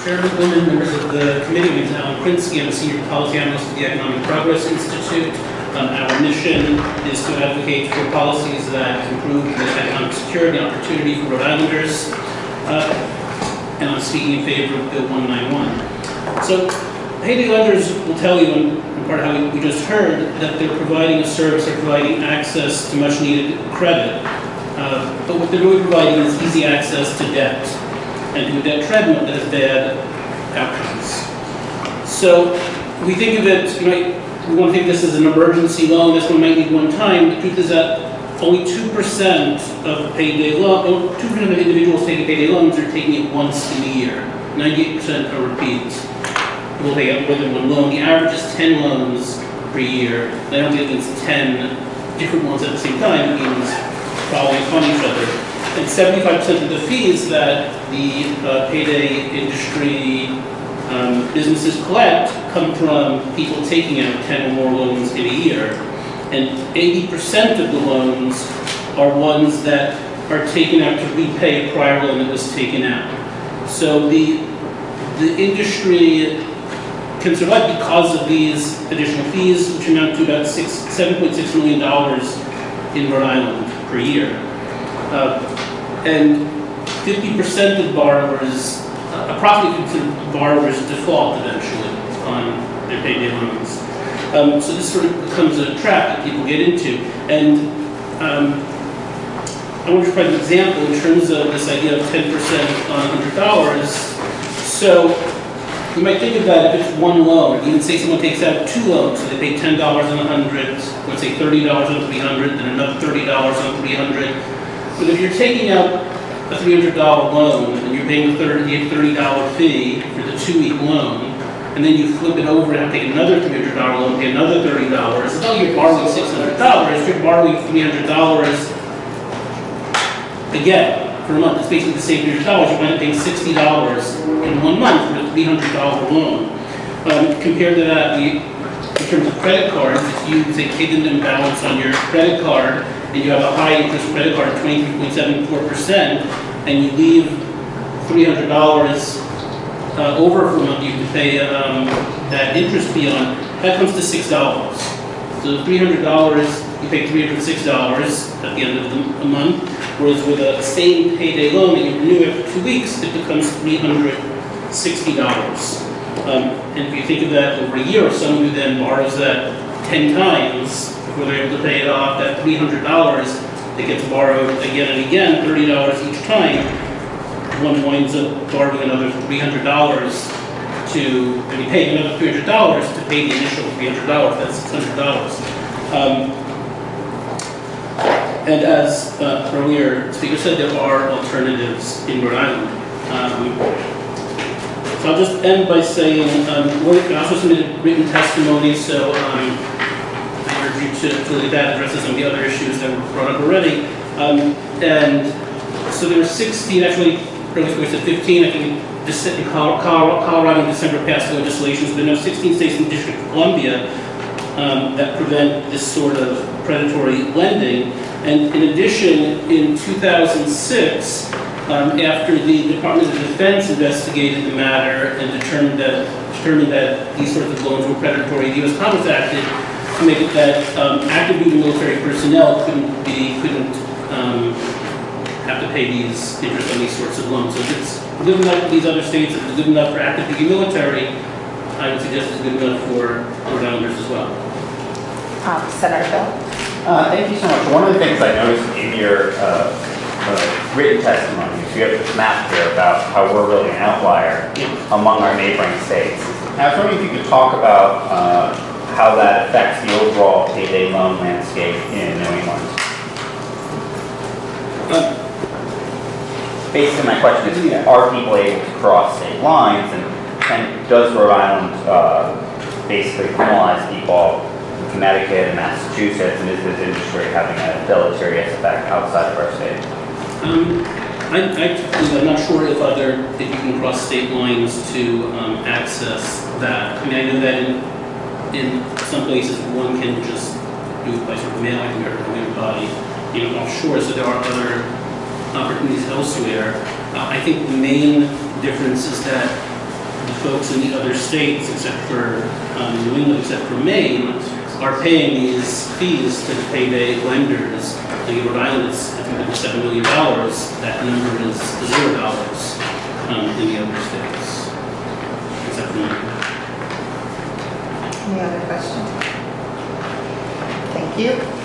Chairwoman, members of the committee, my name is Alan Krinsky. I'm a senior policy analyst at the Economic Progress Institute. Our mission is to advocate for policies that improve the economic security and opportunity for Rhode Islanders. And I'm speaking in favor of Bill 191. So, Payday lenders will tell you, in part how we just heard, that they're providing a service, they're providing access to much needed credit. But what they're really providing is easy access to debt, and to a debt treadmill that has bad outcomes. So we think of it, we want to think of this as an emergency loan. This one might need one time. The truth is that only 2% of payday loan, 2% of individuals taking payday loans are taking it once in a year. 98% are repeats. Will take out more than one loan. The average is 10 loans per year. I don't think it's 10 different ones at the same time. It means following upon each other. And 75% of the fees that the payday industry businesses collect come from people taking out 10 or more loans in a year. And 80% of the loans are ones that are taken out to repay a prior loan that was taken out. So the industry can survive because of these additional fees, which amount to about $7.6 million in Rhode Island per year. And 50% of borrowers, approximately 50% of borrowers default eventually on their payday loans. So this sort of becomes a trap that people get into. And I want to provide an example in terms of this idea of 10% on $100. So you might think of that if it's one loan. Even say someone takes out two loans, so they pay $10 on 100, let's say $30 on 300, then another $30 on 300. But if you're taking out a $300 loan and you're paying the $30 fee for the 2-week loan, and then you flip it over and have to take another $300 loan, pay another $30, until you're borrowing $600, you're borrowing $300 again for a month. It's basically the same $300. You wind up paying $60 in 1 month for a $300 loan. Compared to that, in terms of credit cards, if you say hidden imbalance on your credit card, and you have a high interest credit card of 23.74%, and you leave $300 over for a month, you can pay that interest fee on, that comes to $6. So $300, you pay $306 at the end of the month, whereas with a same payday loan that you renew after 2 weeks, it becomes $360. And if you think of that over a year, someone who then borrows that 10 times before they're able to pay it off, that $300 that gets borrowed again and again, $30 each time, one winds up borrowing another $300 and you pay another $300 to pay the initial $300, that's $600. And as earlier speaker said, there are alternatives in Rhode Island. So I'll just end by saying, we also submitted written testimony, so I urge you to look at that, addresses some of the other issues that were brought up already. And so there were 16, actually, earlier we said 15, I think, in Colorado in December passed legislation, so there are now 16 states in the District of Columbia that prevent this sort of predatory lending. And in addition, in 2006, after the Department of Defense investigated the matter and determined that these sorts of loans were predatory, the U.S. Congress acted to make it that active duty military personnel couldn't have to pay these interest on these sorts of loans. So if it's good enough for these other states, if it's good enough for active duty military, I would suggest it's good enough for Rhode Islanders as well. Senator Bill. Thank you so much. One of the things I noticed in your written testimony is you have this map here about how we're really an outlier among our neighboring states. Now, I was wondering if you could talk about how that affects the overall payday loan landscape in New England. Basically, my question is, are people able to cross state lines, and does Rhode Island basically penalize people in Connecticut and Massachusetts, and is this industry having a deleterious effect outside of our state? I'm not sure if you can cross state lines to access that. I mean, I know that in some places one can just do it by sort of mailing or by offshore, so there are other opportunities elsewhere. I think the main difference is that the folks in the other states, except for New England, except for Maine, are paying these fees to the payday lenders. Like in Rhode Island, it's, I think it was $7 million. That number is $0 in the other states, except for New England. Any other questions? Thank you.